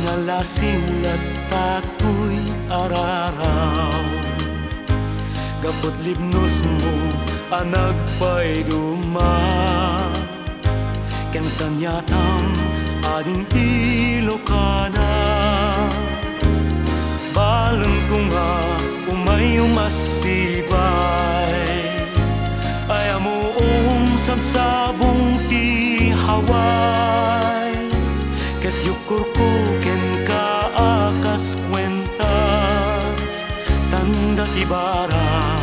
Ngalasin at ako'y araraw, gapot libnos mo anag pa'y duma. Kensan yatam ading Ilocana, balang ko nga umay umasibay, ay amuong sabsabong ti Hawaii. Ket yukur ko ken kaakas kwentas, tanda tibara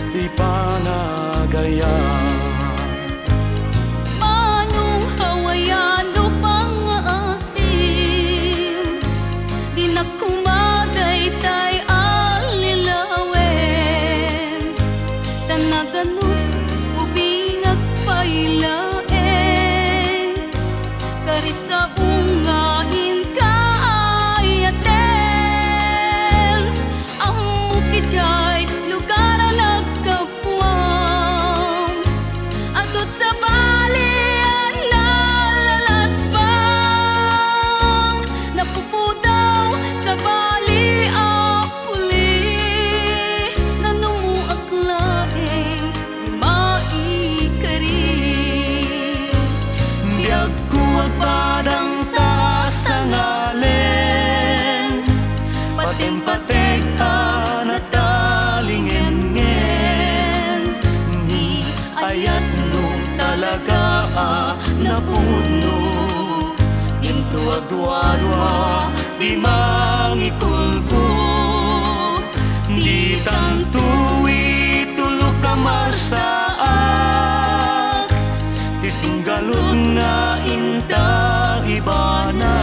ti panagaya. Anong Hawaiano pang-aasim, di na kumadaytay alilawen, tanaganus ubingag pailaeng, karisa ungain kaayaten, ang mukidjay lugar ang nagkapuam, atot sa balian nalalasbang, napupudaw sa bali apuli, nanumuak laeng di maikari. Biyag ko agpadang taas ang alin, patim-patek na talingen-ngen, ni ayat no talaga na puno. Into agdwa-dwa di mangikulbo, di tantuwi tulog ka marsaak, ti singgalod nga inta ibana,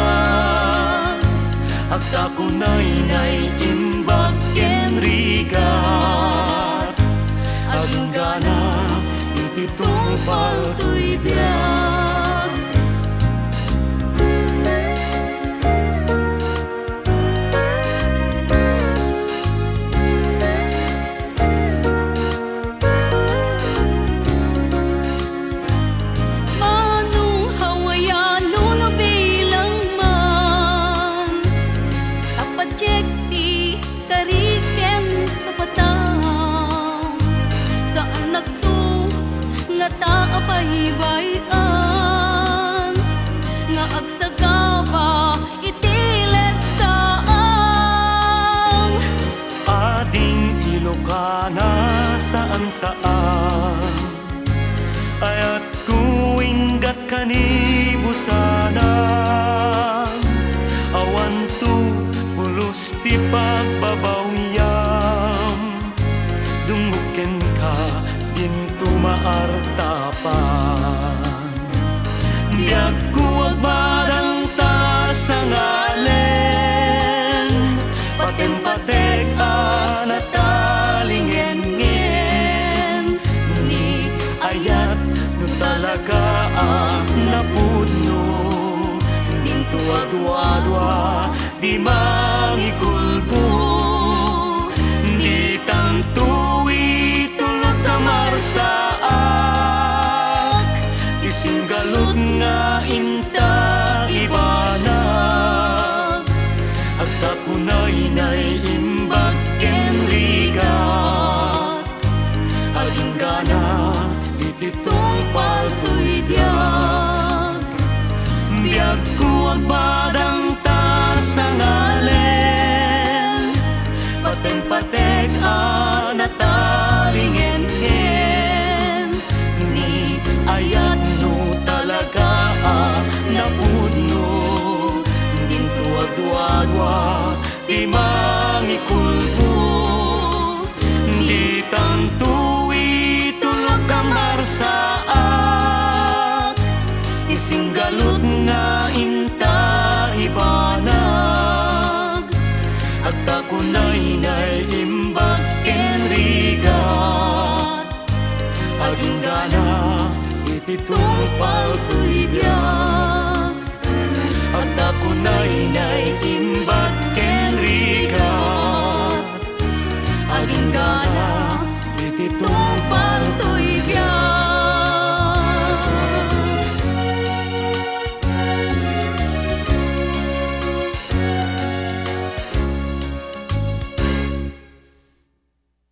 agta ko nay imbag ken rigat, aging gana iti tungpal to'y biyak. Manong Hawaiano no bilang man, apadjekti kariken sa patang, saan nagto nga taapaybayan, nga agsagaba itilet taang. Ading Ilocana saan-saan, ayat kuinggat kanibusanan, awan tu pulos ti pagbabawyam, dunguken ka dinto maartapan. Biyag ko agbarang taas ang alin, patem-patek na talingen-ngen, ni ayat no talaga na puno. Dinto adwa-dwa di mangikulbo, di tantuwi tulog ka marsaak, ti singgalod nga inta ibanag, agta ko nay imbag ken rigat, aging gana iti tungpal to'y biyak. Biyag ko agpadang taas ang alin, patem-patek na talingen-ngen, ni ayat no talaga na puno. Dinto agdwa-dwa di mangikulbo, di tantuwi tulog ka marsaak, isinggalod nga inta ibanag, agta ko nay imbag ken rigat, aging gana iti tungpal